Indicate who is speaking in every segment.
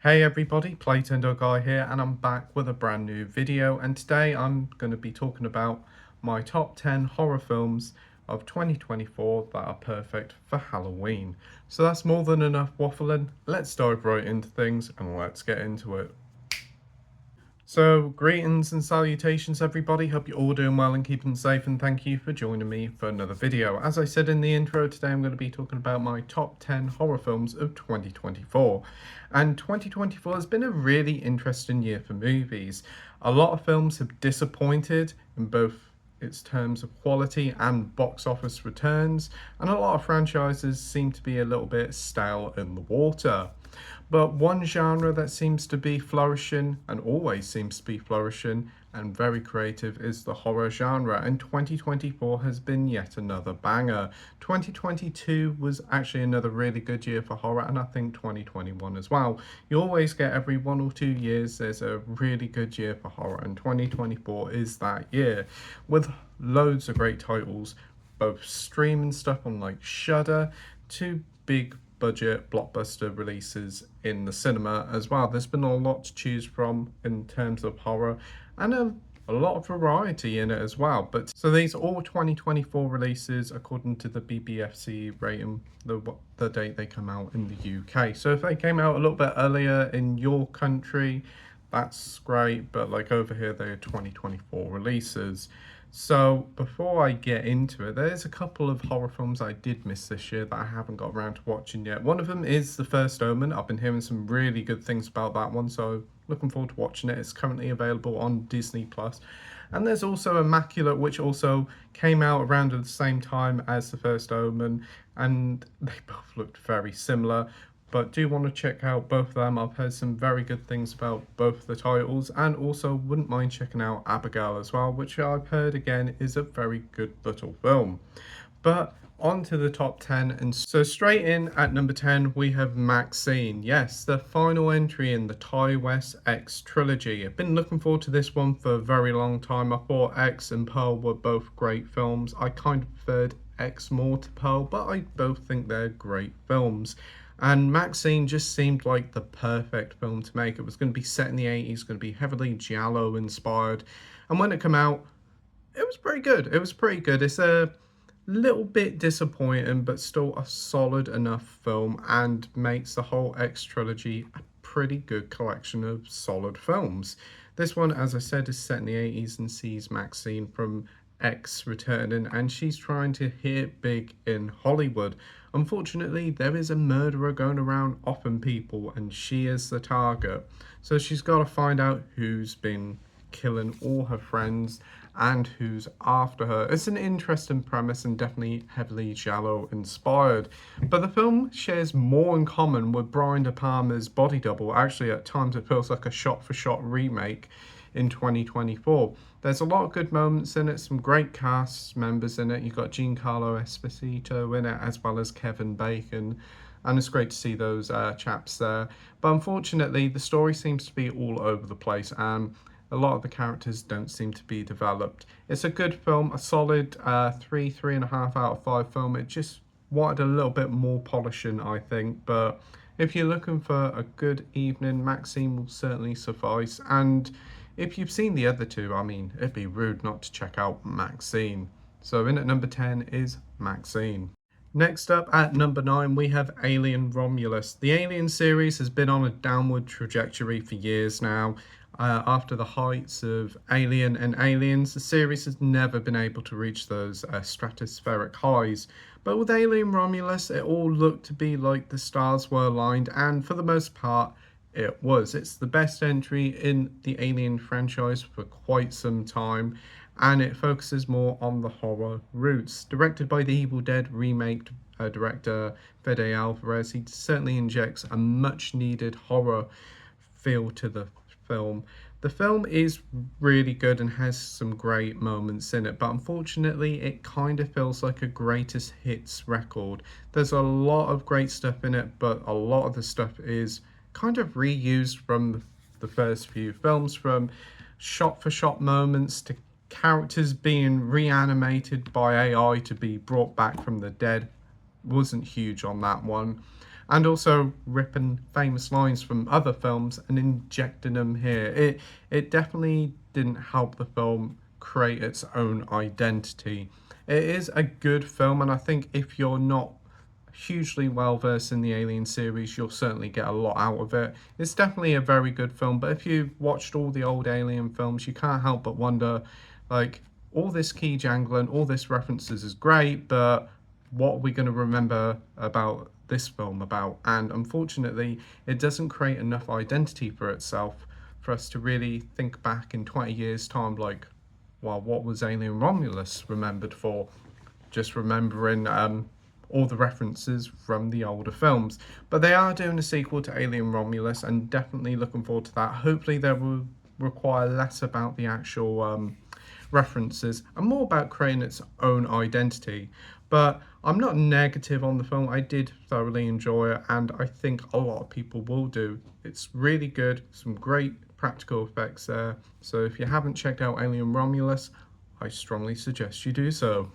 Speaker 1: Hey everybody, Playtendoguy here, and I'm back with a brand new video, and today I'm going to be talking about my top 10 horror films of 2024 that are perfect for Halloween. So that's more than enough waffling, let's dive right into things and let's get into it. So, greetings and salutations, everybody. Hope you're all doing well and keeping safe, and thank you for joining me for another video. As I said in the intro, today I'm going to be talking about my top 10 horror films of 2024. And 2024 has been a really interesting year for movies. A lot of films have disappointed in both its terms of quality and box office returns, and a lot of franchises seem to be a little bit stale in the water. But one genre that seems to be flourishing and always seems to be flourishing and very creative is the horror genre, and 2024 has been yet another banger. 2022 was actually another really good year for horror, and I think 2021 as well. You always get every 1 or 2 years there's a really good year for horror, and 2024 is that year with loads of great titles, both streaming stuff on like Shudder to big budget blockbuster releases in the cinema as well. There's been a lot to choose from in terms of horror, and a lot of variety in it as well. But so these are all 2024 releases according to the BBFC rating, the date they come out in the UK. So if they came out a little bit earlier in your country, that's great, but like over here they are 2024 releases. So before I get into it, there's a couple of horror films I did miss this year that I haven't got around to watching yet. One of them is The First Omen. I've been hearing some really good things about that one, so looking forward to watching it. It's currently available on Disney Plus. And there's also Immaculate, which also came out around at the same time as The First Omen, and they both looked very similar. But do want to check out both of them. I've heard some very good things about both the titles, and also wouldn't mind checking out Abigail as well, which I've heard again is a very good little film. But on to the top 10, and so straight in at number 10 we have Maxine. Yes, the final entry in the Ty West X trilogy. I've been looking forward to this one for a very long time. I thought X and Pearl were both great films. I kind of preferred X more to Pearl, but I both think they're great films. And Maxine just seemed like the perfect film to make. It was going to be set in the 80s, going to be heavily giallo inspired. And when it came out, it was pretty good. It was pretty good. It's a little bit disappointing, but still a solid enough film, and makes the whole X trilogy a pretty good collection of solid films. This one, as I said, is set in the 80s and sees Maxine from X returning, and she's trying to hit big in Hollywood. Unfortunately, there is a murderer going around offing people, and she is the target. So she's got to find out who's been killing all her friends and who's after her. It's an interesting premise and definitely heavily giallo inspired. But the film shares more in common with Brian De Palma's Body Double. Actually, at times it feels like a shot-for-shot remake in 2024. There's a lot of good moments in it, some great cast members in it. You've got Giancarlo Esposito in it, as well as Kevin Bacon, and it's great to see those chaps there. But unfortunately, the story seems to be all over the place, and a lot of the characters don't seem to be developed. It's a good film, a solid 3.5 out of 5 film. It just wanted a little bit more polishing, I think, but if you're looking for a good evening, Maxine will certainly suffice. And if you've seen the other two, I mean, it'd be rude not to check out Maxine. So in at number 10 is Maxine. Next up at number 9 we have Alien Romulus. The Alien series has been on a downward trajectory for years now. After the heights of Alien and Aliens, the series has never been able to reach those stratospheric highs. But with Alien Romulus, it all looked to be like the stars were aligned, and for the most part, it was. It's the best entry in the Alien franchise for quite some time, and it focuses more on the horror roots. Directed by the Evil Dead remake director Fede Alvarez, he certainly injects a much needed horror feel to the film. The film is really good and has some great moments in it, but unfortunately it kind of feels like a greatest hits record. There's a lot of great stuff in it, but a lot of the stuff is kind of reused from the first few films, from shot for shot moments to characters being reanimated by AI to be brought back from the dead. Wasn't huge on that one. and also ripping famous lines from other films and injecting them here. It definitely didn't help the film create its own identity. It is a good film, and I think if you're not hugely well versed in the Alien series, you'll certainly get a lot out of it. It's definitely a very good film, but if you've watched all the old Alien films, you can't help but wonder, like, all this key jangling, all this references is great, but what are we going to remember about this film about? And unfortunately, it doesn't create enough identity for itself for us to really think back in 20 years' time, like, well, what was Alien Romulus remembered for? Just remembering all the references from the older films. But they are doing a sequel to Alien Romulus, and definitely looking forward to that. Hopefully, they will require less about the actual references and more about creating its own identity. But I'm not negative on the film. I did thoroughly enjoy it, and I think a lot of people will do. It's really good, some great practical effects there. So if you haven't checked out Alien Romulus, I strongly suggest you do so.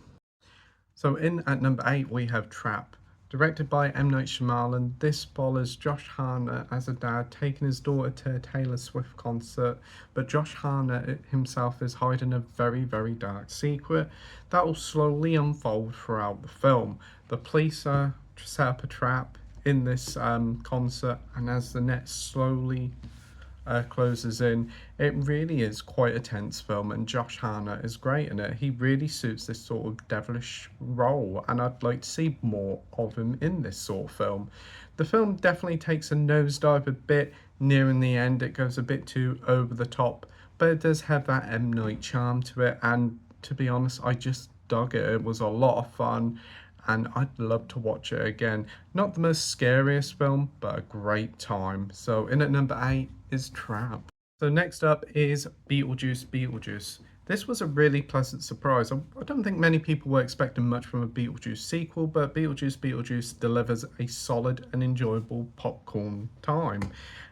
Speaker 1: So in at number 8 we have Trap. Directed by M. Night Shyamalan, this follows Josh Hartnett as a dad taking his daughter to a Taylor Swift concert, but Josh Hartnett himself is hiding a very, very dark secret that will slowly unfold throughout the film. The police set up a trap in this concert, and as the net slowly closes in, it really is quite a tense film, and Josh Hartnett is great in it. He really suits this sort of devilish role, and I'd like to see more of him in this sort of film. The film definitely takes a nosedive a bit nearing the end. It goes a bit too over the top, but it does have that M. Night charm to it, and to be honest, I just dug it. It was a lot of fun, and I'd love to watch it again. Not the most scariest film, but a great time. So in at number 8 is Trap. So next up is Beetlejuice. This was a really pleasant surprise. I don't think many people were expecting much from a Beetlejuice sequel, but Beetlejuice delivers a solid and enjoyable popcorn time.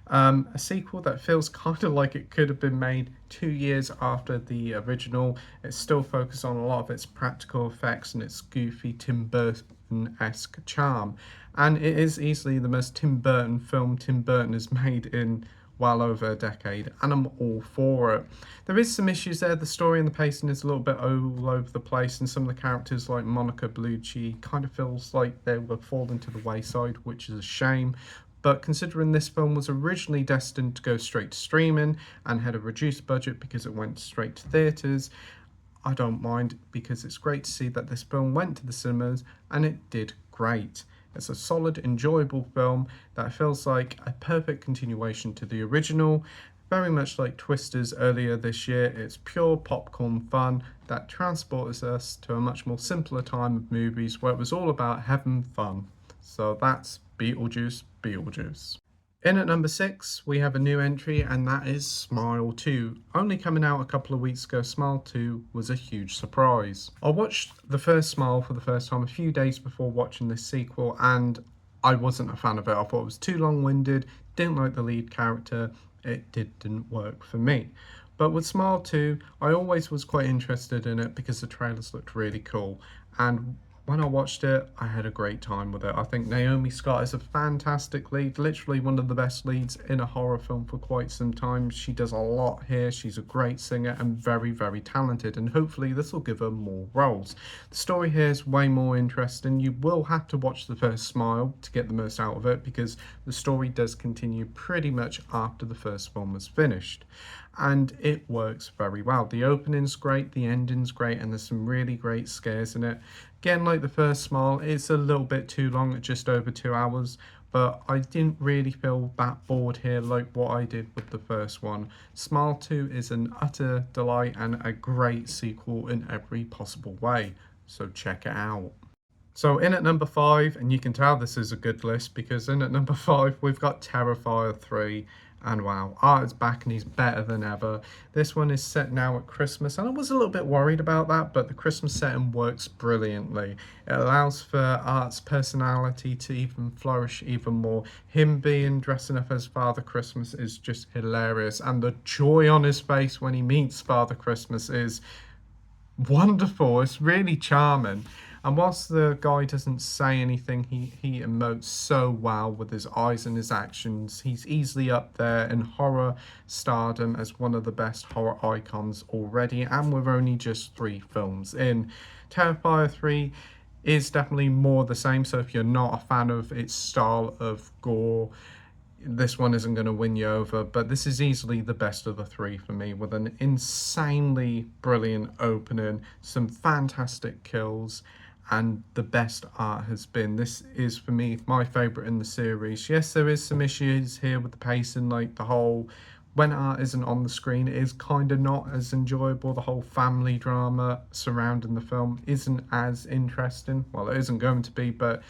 Speaker 1: A sequel that feels kind of like it could have been made 2 years after the original. It's still focused on a lot of its practical effects and its goofy Tim Burton-esque charm. And it is easily the most Tim Burton film Tim Burton has made in well over a decade, and I'm all for it. There is some issues there. The story and the pacing is a little bit all over the place, and some of the characters like Monica Bellucci kind of feels like they were falling to the wayside, which is a shame. But considering this film was originally destined to go straight to streaming and had a reduced budget because it went straight to theatres, I don't mind, because it's great to see that this film went to the cinemas and it did great. It's a solid, enjoyable film that feels like a perfect continuation to the original. Very much like Twisters earlier this year, it's pure popcorn fun that transports us to a much more simpler time of movies where it was all about having fun. So that's Beetlejuice. In at number 6, we have a new entry, and that is Smile 2. Only coming out a couple of weeks ago, Smile 2 was a huge surprise. I watched the first Smile for the first time a few days before watching this sequel, and I wasn't a fan of it. I thought it was too long-winded, didn't like the lead character, it didn't work for me. But with Smile 2, I always was quite interested in it because the trailers looked really cool, and when I watched it, I had a great time with it. I think Naomi Scott is a fantastic lead, literally one of the best leads in a horror film for quite some time. She does a lot here. She's a great singer and very, very talented, and hopefully this will give her more roles. The story here is way more interesting. You will have to watch the first Smile to get the most out of it, because the story does continue pretty much after the first one was finished. And it works very well. The opening's great, the ending's great, and there's some really great scares in it. Again, like the first Smile, it's a little bit too long at just over 2 hours, but I didn't really feel that bored here like what I did with the first one. Smile 2 is an utter delight and a great sequel in every possible way, so check it out. So in at number 5, and you can tell this is a good list because in at number 5 we've got Terrifier 3. And wow, Art is back and he's better than ever. This one is set now at Christmas, and I was a little bit worried about that, but the Christmas setting works brilliantly. It allows for Art's personality to even flourish even more. Him dressing up as Father Christmas is just hilarious, and the joy on his face when he meets Father Christmas is wonderful. It's really charming. And whilst the guy doesn't say anything, he emotes so well with his eyes and his actions. He's easily up there in horror stardom as one of the best horror icons already, and we're only just 3 films in. Terrifier 3 is definitely more the same, so if you're not a fan of its style of gore, this one isn't going to win you over, but this is easily the best of the 3 for me, with an insanely brilliant opening, some fantastic kills, and the best art has been. This is, for me, my favourite in the series. Yes, there is some issues here with the pacing, like the whole, when art isn't on the screen, it is kind of not as enjoyable. The whole family drama surrounding the film isn't as interesting. Well, it isn't going to be, but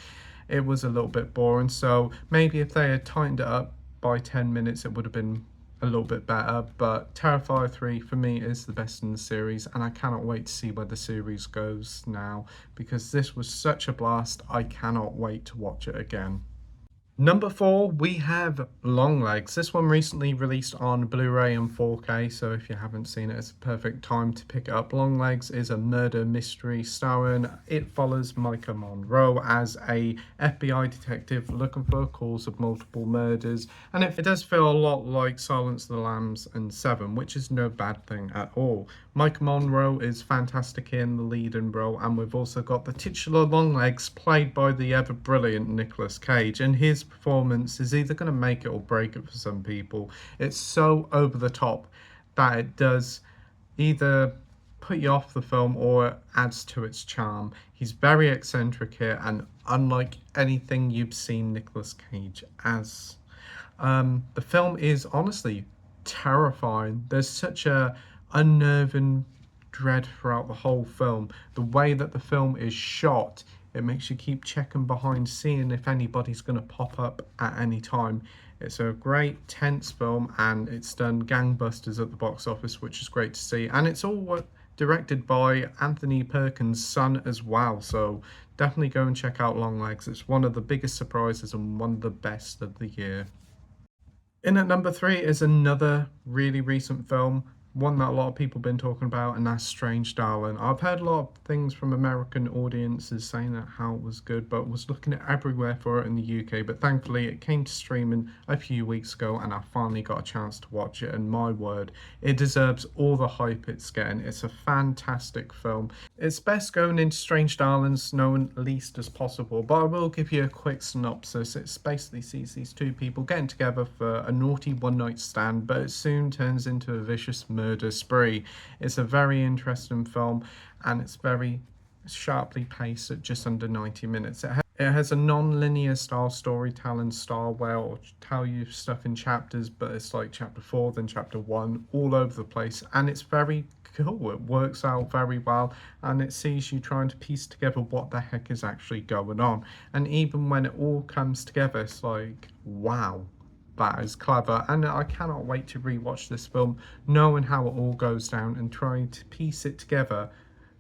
Speaker 1: it was a little bit boring. So maybe if they had tightened it up by 10 minutes, it would have been a little bit better. But Terrifier 3 for me is the best in the series, and I cannot wait to see where the series goes now, because this was such a blast. I cannot wait to watch it again. Number 4, we have Longlegs. This one recently released on Blu-ray and 4K, so if you haven't seen it, it's a perfect time to pick it up. Longlegs is a murder mystery starring, it follows Micah Monroe as a FBI detective looking for a cause of multiple murders, and it does feel a lot like Silence of the Lambs and Seven, which is no bad thing at all. Micah Monroe is fantastic in the leading role, and we've also got the titular Longlegs played by the ever-brilliant Nicolas Cage, and his performance is either going to make it or break it for some people. It's so over the top that it does either put you off the film or it adds to its charm. He's very eccentric here, and unlike anything you've seen Nicolas Cage as. The film is honestly terrifying. There's such a unnerving dread throughout the whole film. The way that the film is shot, it makes you keep checking behind, seeing if anybody's going to pop up at any time. It's a great, tense film, and it's done gangbusters at the box office, which is great to see. And it's all directed by Anthony Perkins' son as well, so definitely go and check out Longlegs. It's one of the biggest surprises and one of the best of the year. In at number 3 is another really recent film, one that a lot of people have been talking about, and that's Strange Darling. I've heard a lot of things from American audiences saying that how it was good, but was looking at everywhere for it in the UK. But thankfully, it came to streaming a few weeks ago, and I finally got a chance to watch it. And my word, it deserves all the hype it's getting. It's a fantastic film. It's best going into Strange Darlings knowing least as possible, but I will give you a quick synopsis. It basically sees these 2 people getting together for a naughty one-night stand, but it soon turns into a vicious murder spree. It's a very interesting film, and it's very sharply paced at just under 90 minutes. It has a non-linear style storytelling style where it'll tell you stuff in chapters, but it's like chapter 4, then chapter 1, all over the place, and it's very cool. It works out very well, and it sees you trying to piece together what the heck is actually going on. And even when it all comes together, it's like, wow, that is clever. And I cannot wait to rewatch this film, knowing how it all goes down and trying to piece it together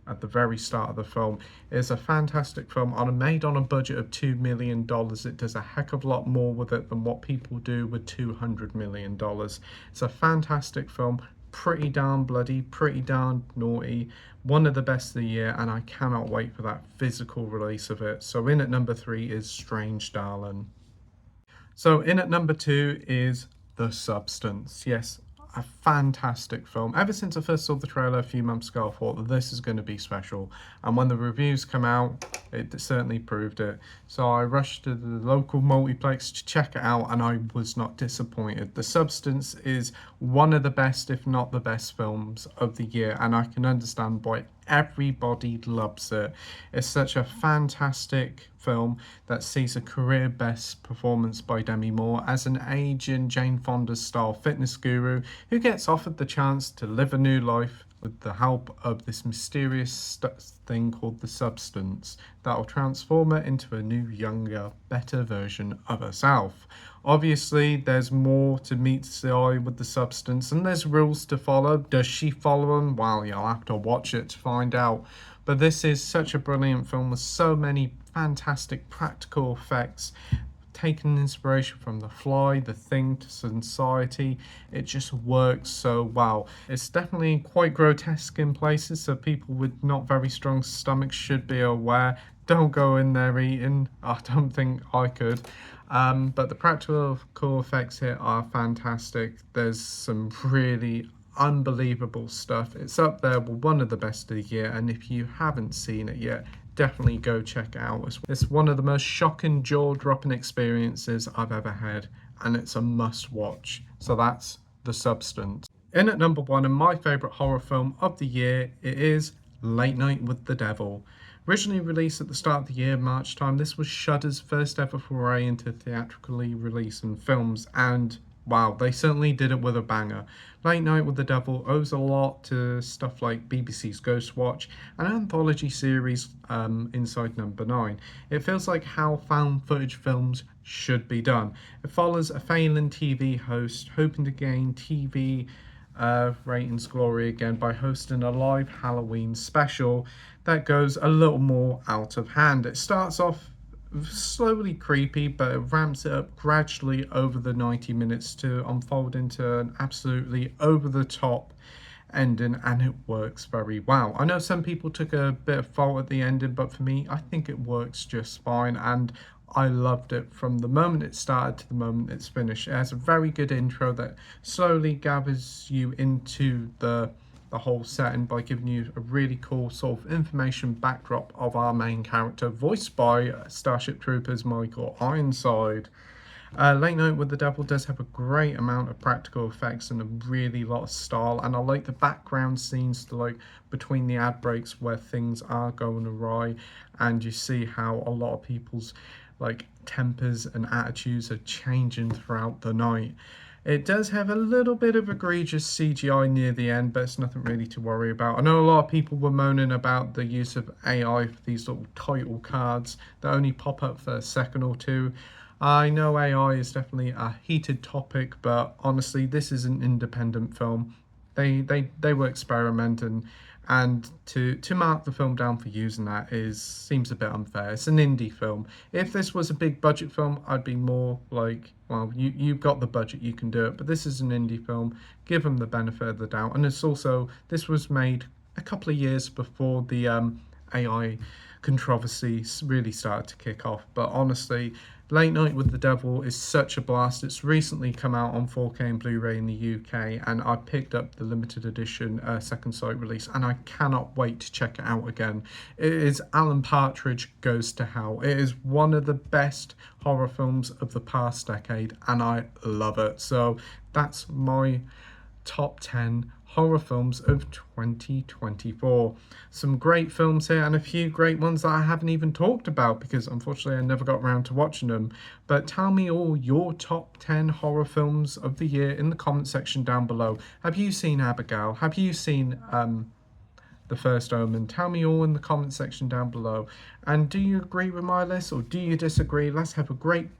Speaker 1: at the very start of the film. It's a fantastic film made on a budget of $2 million. It does a heck of a lot more with it than what people do with $200 million. It's a fantastic film, pretty darn bloody, pretty darn naughty, one of the best of the year, and I cannot wait for that physical release of it. So in at number 3 is Strange Darling. So in at number 2 is The Substance. Yes, a fantastic film. Ever since I first saw the trailer a few months ago, I thought that this is going to be special. And when the reviews come out, it certainly proved it. So I rushed to the local multiplex to check it out, and I was not disappointed. The Substance is one of the best, if not the best films of the year, and I can understand why everybody loves it. It's such a fantastic film that sees a career best performance by Demi Moore as an aging Jane Fonda style fitness guru who gets offered the chance to live a new life with the help of this mysterious thing called the Substance that will transform her into a new, younger, better version of herself. Obviously, there's more to meet the eye with the Substance, and there's rules to follow. Does she follow them? Well, you'll have to watch it to find out. But this is such a brilliant film with so many fantastic practical effects taken inspiration from The Fly, The Thing to Society. It just works so well. It's definitely quite grotesque in places, so people with not very strong stomachs should be aware. Don't go in there eating. I don't think I could. But the practical effects here are fantastic. There's some really unbelievable stuff. It's up there with one of the best of the year, and if you haven't seen it yet, definitely go check it out. It's one of the most shocking, jaw-dropping experiences I've ever had, and it's a must-watch. So that's The Substance. In at number one, and my favourite horror film of the year, it is Late Night with the Devil. Originally released at the start of the year, March time, this was Shudder's first ever foray into theatrically releasing films, and wow, they certainly did it with a banger. Late Night with the Devil owes a lot to stuff like BBC's Ghostwatch and an anthology series, Inside Number 9. It feels like how found footage films should be done. It follows a failing TV host hoping to gain TV ratings glory again by hosting a live Halloween special that goes a little more out of hand. It starts off slowly creepy, but it ramps it up gradually over the 90 minutes to unfold into an absolutely over the top ending, and it works very well. I know some people took a bit of fault at the ending, but for me, I think it works just fine, and I loved it from the moment it started to the moment it's finished. It has a very good intro that slowly gathers you into the whole setting by giving you a really cool sort of information backdrop of our main character, voiced by Starship Troopers Michael Ironside. Late Night with the Devil does have a great amount of practical effects and a really lot of style, and I like the background scenes to like between the ad breaks where things are going awry, and you see how a lot of people's like tempers and attitudes are changing throughout the night. It does have a little bit of egregious CGI near the end, but it's nothing really to worry about. I know a lot of people were moaning about the use of AI for these little title cards that only pop up for a second or two. I know AI is definitely a heated topic, but honestly, this is an independent film. They were experimenting, and to mark the film down for using that seems a bit unfair. It's an indie film. If this was a big budget film, I'd be more like, well, you've got the budget, you can do it. But this is an indie film. Give them the benefit of the doubt. And it's also, this was made a couple of years before the AI controversy really started to kick off. But honestly, Late Night with the Devil is such a blast. It's recently come out on 4K and Blu-ray in the UK, and I picked up the limited edition second sight release, and I cannot wait to check it out again. It is Alan Partridge Goes to Hell. It is one of the best horror films of the past decade, and I love it. So that's my top 10 horror films of 2024. Some great films here and a few great ones that I haven't even talked about because unfortunately I never got around to watching them. But tell me all your top 10 horror films of the year in the comment section down below. Have you seen Abigail? Have you seen The First Omen? Tell me all in the comment section down below. And do you agree with my list or do you disagree? Let's have a great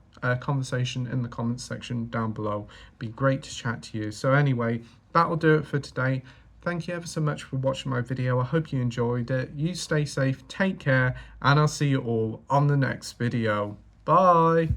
Speaker 1: conversation in the comments section down below. Be great to chat to you. So anyway, that'll do it for today. Thank you ever so much for watching my video. I hope you enjoyed it. You stay safe, take care, and I'll see you all on the next video. Bye.